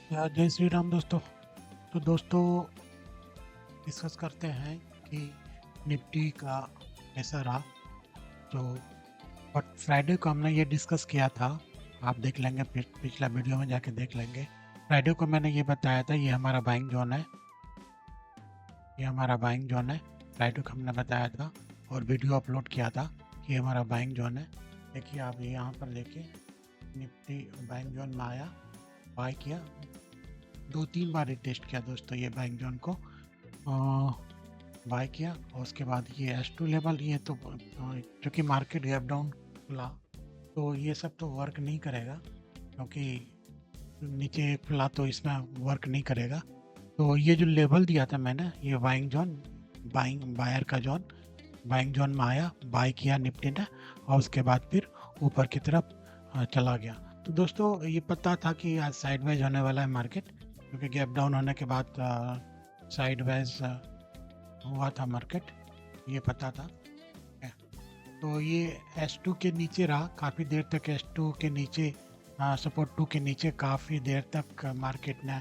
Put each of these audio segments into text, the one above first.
जय श्री राम दोस्तों। तो दोस्तों डिस्कस करते हैं कि निफ्टी का कैसा रहा। तो बट फ्राइडे को हमने ये डिस्कस किया था, आप देख लेंगे, पिछला वीडियो में जाके देख लेंगे। फ्राइडे को मैंने ये बताया था, ये हमारा बाइंग जोन है, ये हमारा बाइंग जोन है। फ्राइडे को हमने बताया था और वीडियो अपलोड किया था कि ये हमारा बाइंग जोन है। देखिए आप यहाँ पर देखिए, निफ्टी बाइंग जोन में आया, बाय किया, 2-3 बार टेस्ट किया दोस्तों ये बाइंग जोन को, बाय किया। और उसके बाद ये S2 लेवल, ये तो क्योंकि मार्केट गैप डाउन खुला तो ये सब तो वर्क नहीं करेगा, क्योंकि नीचे खुला तो इसमें वर्क नहीं करेगा। तो ये जो लेवल दिया था मैंने, ये बाइंग जोन, बायर का जोन, बाइंग जोन में आया, बाय किया निफ्टी ने, और उसके बाद फिर ऊपर की तरफ चला गया। तो दोस्तों ये पता था कि आज साइडवेज होने वाला है मार्केट, क्योंकि गैप डाउन होने के बाद साइडवेज हुआ था मार्केट, ये पता था। तो ये S2 के नीचे रहा काफ़ी देर तक, S2 के नीचे, सपोर्ट 2 के नीचे काफ़ी देर तक मार्केट ने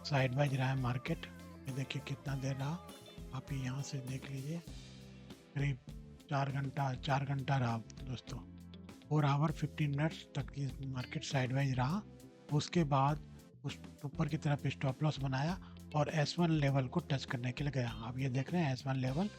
साइडवेज रहा है मार्केट। ये देखिए कितना देर रहा, आप यहाँ से देख लीजिए, करीब 4 घंटा रहा दोस्तों, 4 आवर 15 मिनट्स तक ये मार्केट साइडवाइज रहा। उसके बाद उस ऊपर की तरफ स्टॉप लॉस बनाया और S1 लेवल को टच करने के लिए गया। आप ये देख रहे हैं S1 लेवल,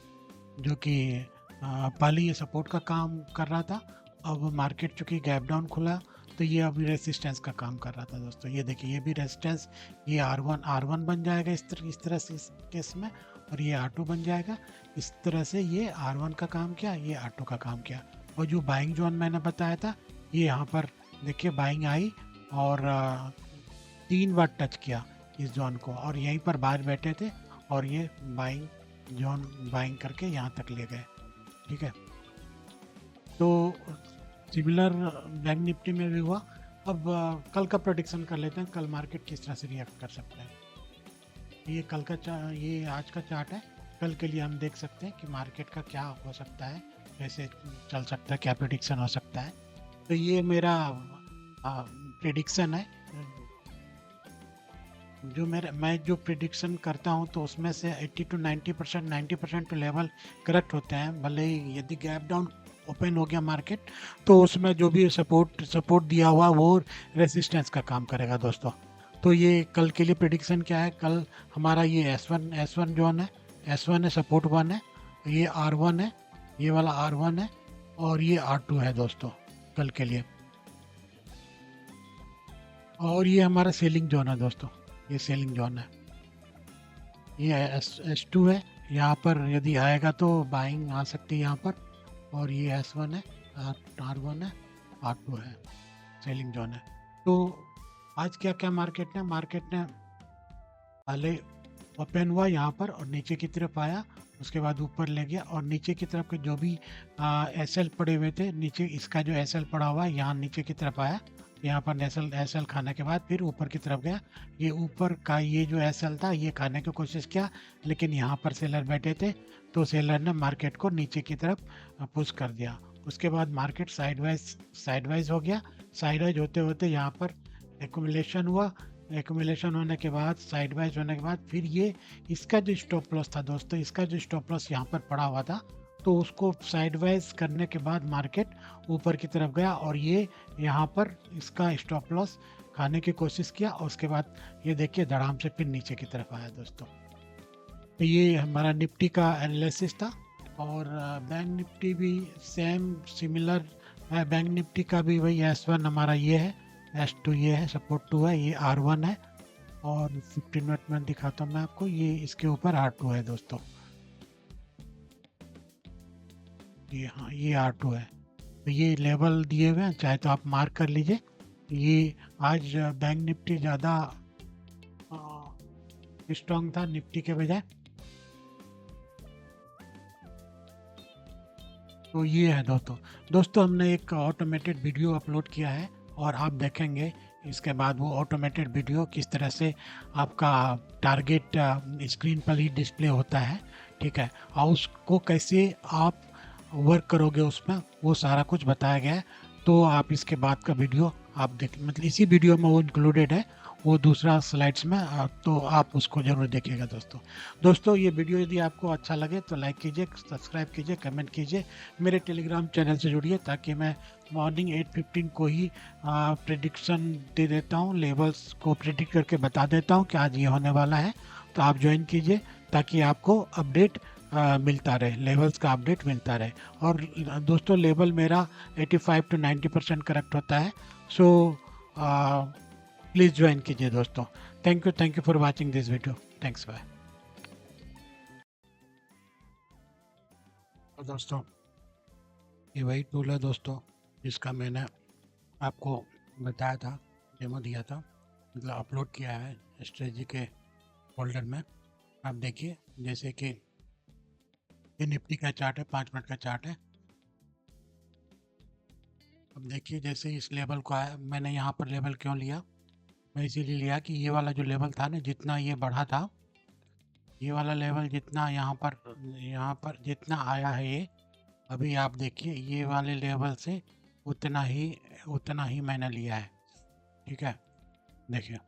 जो कि पहले ये सपोर्ट का काम कर रहा था, अब मार्केट चूँकि गैप डाउन खुला तो ये अभी रेसिस्टेंस का काम कर रहा था दोस्तों। ये देखिए, ये भी रेसिस्टेंस, ये R1 बन जाएगा इस तरह से इस केस में, और ये R2 बन जाएगा इस तरह से। ये R1 का काम किया, ये R2 का काम किया। और जो बाइंग जोन मैंने बताया था, ये यहाँ पर देखिए बाइंग आई और 3 बार टच किया इस जोन को, और यहीं पर बाहर बैठे थे और ये बाइंग जोन बाइंग करके यहाँ तक ले गए। ठीक है, तो सिमिलर बैंक निफ्टी में भी हुआ। अब कल का प्रेडिक्शन कर लेते हैं, कल मार्केट किस तरह से रिएक्ट कर सकता है। ये कल का ये आज का चार्ट है, कल के लिए हम देख सकते हैं कि मार्केट का क्या हो सकता है, कैसे चल सकता है, क्या प्रेडिक्शन हो सकता है। तो ये मेरा प्रेडिक्शन है, जो मैं जो प्रिडिक्शन करता हूँ तो उसमें से 80 to 90% तो लेवल करेक्ट होते हैं। भले ही यदि गैप डाउन ओपन हो गया मार्केट, तो उसमें जो भी सपोर्ट दिया हुआ वो रेसिस्टेंस का काम करेगा दोस्तों। तो ये कल के लिए प्रिडिक्शन क्या है, कल हमारा ये S1 जोन है, S1 है, सपोर्ट 1 है, ये R1 है, ये वाला R1 है, और ये R2 है दोस्तों कल के लिए। और ये हमारा सेलिंग जोन है दोस्तों, ये सेलिंग जोन है, ये S2 है। यहाँ पर यदि आएगा तो बाइंग आ सकती है यहाँ पर, और ये S1 है, R1 है, R2 है, सेलिंग जोन है। तो आज क्या क्या मार्केट ने पहले ओपन हुआ यहाँ पर और नीचे की तरफ आया, उसके बाद ऊपर ले गया, और नीचे की तरफ के जो भी SL पड़े हुए थे नीचे, इसका जो SL पड़ा हुआ है यहाँ नीचे की तरफ आया, यहाँ पर SL खाने के बाद फिर ऊपर की तरफ गया। ये ऊपर का ये जो SL था ये खाने की कोशिश किया, लेकिन यहाँ पर सेलर बैठे थे तो सेलर ने मार्केट को नीचे की तरफ पुश कर दिया। उसके बाद मार्केट साइडवाइज हो गया। साइडवाइज होते होते यहाँ पर एक्यूमुलेशन हुआ, एक्यूमुलेशन होने के बाद, साइडवाइज होने के बाद, फिर ये इसका जो स्टॉप लॉस था दोस्तों, इसका जो स्टॉप लॉस यहाँ पर पड़ा हुआ था, तो उसको साइडवाइज करने के बाद मार्केट ऊपर की तरफ गया और ये यहाँ पर इसका स्टॉप लॉस खाने की कोशिश किया, और उसके बाद ये देखिए धड़ाम से फिर नीचे की तरफ आया दोस्तों। तो ये हमारा निफ्टी का एनालिसिस था। और बैंक निफ्टी भी सेम सिमिलर है, बैंक निफ्टी का भी वही S1 हमारा ये है, S2 ये है, सपोर्ट 2 है, ये R1 है, और 15 मिनट में दिखाता हूँ मैं आपको, ये इसके ऊपर R2 है दोस्तों, ये हाँ ये R2 है। तो ये लेवल दिए हुए हैं, चाहे तो आप मार्क कर लीजिए। ये आज बैंक निफ्टी ज़्यादा स्ट्रॉन्ग था निफ्टी के बजाय। तो ये है दोस्तों हमने एक ऑटोमेटेड वीडियो अपलोड किया है, और आप देखेंगे इसके बाद वो ऑटोमेटेड वीडियो किस तरह से आपका टारगेट स्क्रीन पर ही डिस्प्ले होता है। ठीक है, और उसको कैसे आप वर्क करोगे उसमें, वो सारा कुछ बताया गया है। तो आप इसके बाद का वीडियो आप देख, मतलब इसी वीडियो में वो इंक्लूडेड है, वो दूसरा स्लाइड्स में, तो आप उसको ज़रूर देखिएगा दोस्तों। दोस्तों ये वीडियो यदि आपको अच्छा लगे तो लाइक कीजिए, सब्सक्राइब कीजिए, कमेंट कीजिए, मेरे टेलीग्राम चैनल से जुड़िए, ताकि मैं मॉर्निंग 8:15 को ही प्रिडिक्शन दे देता हूँ, लेवल्स को प्रिडिक्ट करके बता देता हूँ कि आज ये होने वाला है। तो आप ज्वाइन कीजिए ताकि आपको अपडेट मिलता रहे, लेवल्स का अपडेट मिलता रहे। और दोस्तों लेवल मेरा 85 to 90% करेक्ट होता है। सो प्लीज़ ज्वाइन कीजिए दोस्तों। Thank you for watching this video. Thanks, bye. तो दोस्तों ये वही टूल है दोस्तों जिसका मैंने आपको बताया था, डेमो दिया था, मतलब अपलोड किया है स्ट्रेटजी के फोल्डर में। आप देखिए, जैसे कि ये निफ्टी का चार्ट है, 5 मिनट का चार्ट है। अब देखिए जैसे इस लेवल को आया, मैंने यहाँ पर लेवल क्यों लिया, मैं इसीलिए लिया कि ये वाला जो लेवल था ना, जितना ये बढ़ा था, ये वाला लेवल जितना यहाँ पर जितना आया है ये, अभी आप देखिए ये वाले लेवल से उतना ही मैंने लिया है। ठीक है, देखिए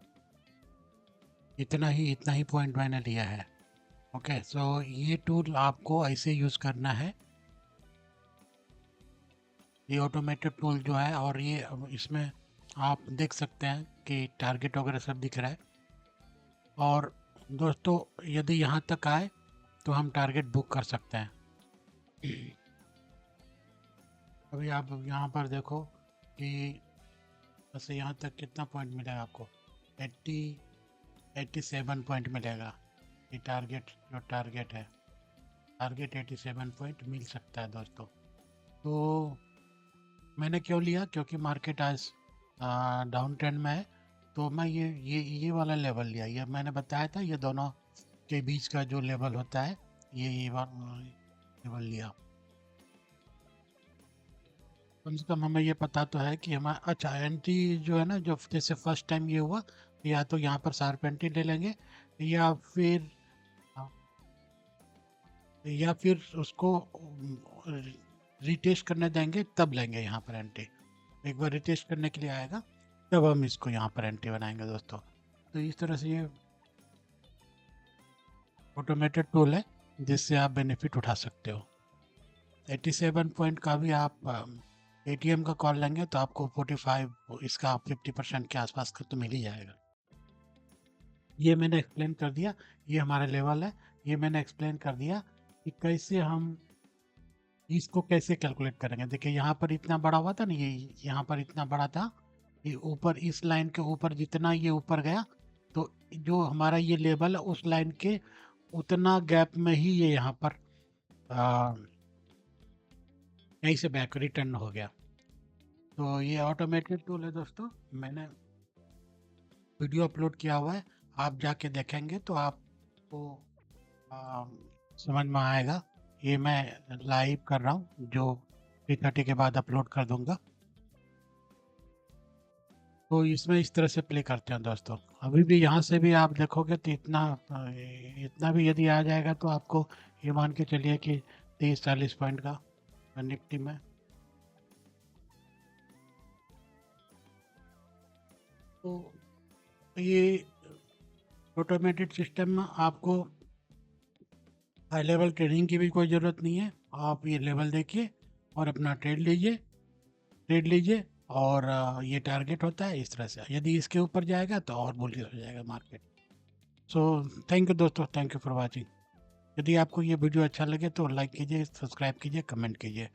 इतना ही पॉइंट मैंने लिया है। ओके, सो ये टूल आपको ऐसे यूज़ करना है, ये ऑटोमेटेड टूल जो है। और ये इसमें आप देख सकते हैं कि टारगेट वगैरह सब दिख रहा है। और दोस्तों यदि यहाँ तक आए तो हम टारगेट बुक कर सकते हैं। अभी आप यहाँ पर देखो कि वैसे यहाँ तक कितना पॉइंट मिलेगा आपको, 87 पॉइंट मिलेगा। ये जो टारगेट है, टारगेट 87 पॉइंट मिल सकता है दोस्तों। तो मैंने क्यों लिया, क्योंकि मार्केट आज डाउन ट्रेंड में है, तो मैं ये वाला लेवल लिया। ये मैंने बताया था, ये दोनों के बीच का जो लेवल होता है, ये लेवल लिया। कम से कम हमें ये पता तो है कि हमारा अच्छा एंट्री जो है ना, जो जैसे फर्स्ट टाइम ये हुआ, या तो यहाँ पर शार्प एंट्री ले लेंगे, या फिर उसको रिटेस्ट करने देंगे, तब लेंगे यहाँ पर एंट्री। एक बार रिटेस्ट करने के लिए आएगा तब हम इसको यहाँ पर एंट्री बनाएंगे दोस्तों। तो इस तरह से ये ऑटोमेटेड टूल है जिससे आप बेनिफिट उठा सकते हो। 87 पॉइंट का भी आप एटीएम का कॉल लेंगे तो आपको 45, इसका 50% के आसपास का तो मिल ही जाएगा। ये मैंने एक्सप्लेन कर दिया, ये हमारा लेवल है, ये मैंने एक्सप्लेन कर दिया कि कैसे हम इसको कैसे कैलकुलेट करेंगे। देखिए यहाँ पर इतना बड़ा हुआ था ना, ये यहाँ पर इतना बड़ा था, ये ऊपर इस लाइन के ऊपर जितना ये ऊपर गया, तो जो हमारा ये लेवल है उस लाइन के उतना गैप में ही ये यहाँ पर यहीं से बैक रिटर्न हो गया। तो ये ऑटोमेटेड टूल है दोस्तों, मैंने वीडियो अपलोड किया हुआ है, आप जाके देखेंगे तो आपको समझ में आएगा। ये मैं लाइव कर रहा हूँ, जो 3:30 के बाद अपलोड कर दूंगा। तो इसमें इस तरह से प्ले करते हैं दोस्तों। अभी भी यहाँ से भी आप देखोगे तो इतना भी यदि आ जाएगा तो आपको ये मान के चलिए कि 30-40 पॉइंट का निफ्टी में। तो ये ऑटोमेटेड सिस्टम में आपको हाई लेवल ट्रेडिंग की भी कोई ज़रूरत नहीं है। आप ये लेवल देखिए और अपना ट्रेड लीजिए और ये टारगेट होता है इस तरह से। यदि इसके ऊपर जाएगा तो और बुलिश हो जाएगा मार्केट। सो थैंक यू दोस्तों, थैंक यू फॉर वाचिंग। यदि आपको ये वीडियो अच्छा लगे तो लाइक कीजिए, सब्सक्राइब कीजिए, कमेंट कीजिए,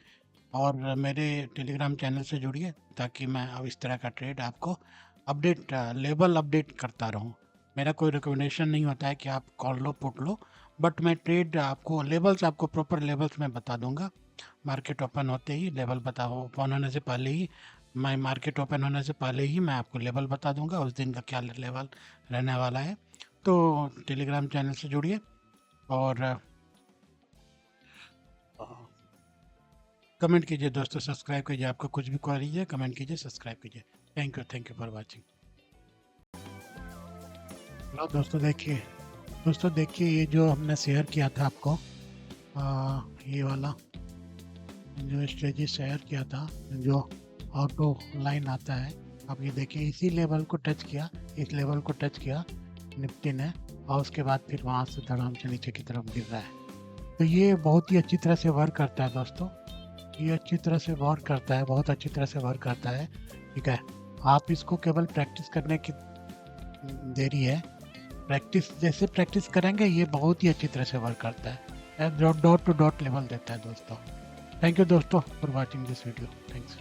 और मेरे टेलीग्राम चैनल से जुड़िए ताकि मैं अब इस तरह का ट्रेड आपको लेवल अपडेट करता रहूं। मेरा कोई रिकमेंडेशन नहीं होता है कि आप call low put low, but मैं ट्रेड आपको प्रॉपर लेवल्स में बता दूंगा। मार्केट ओपन होते ही ओपन होने से पहले ही मार्केट ओपन होने से पहले ही मैं आपको लेवल बता दूंगा, उस दिन का क्या लेवल रहने वाला है। तो टेलीग्राम चैनल से जुड़िए और कमेंट कीजिए दोस्तों, सब्सक्राइब कीजिए। आपको कुछ भी क्वेरी है कमेंट कीजिए, सब्सक्राइब कीजिए। Thank you for watching. Hello दोस्तों देखिए ये जो हमने शेयर किया था आपको, ये वाला जो स्ट्रेटजी शेयर किया था, जो ऑटो लाइन आता है। अब ये देखिए इसी लेवल को टच किया, इस लेवल को टच किया निफ्टी ने, और उसके बाद फिर वहाँ से धड़ाम से नीचे की तरफ गिर रहा है। तो ये बहुत ही अच्छी तरह से वर्क करता है दोस्तों, ये अच्छी तरह से वर्क करता है, बहुत अच्छी तरह से वर्क करता है। ठीक है, आप इसको केवल प्रैक्टिस करने की देरी है। प्रैक्टिस जैसे प्रैक्टिस करेंगे ये बहुत ही अच्छी तरह से वर्क करता है, डॉट टू डॉट लेवल देता है दोस्तों। थैंक यू दोस्तों for watching this video, thanks.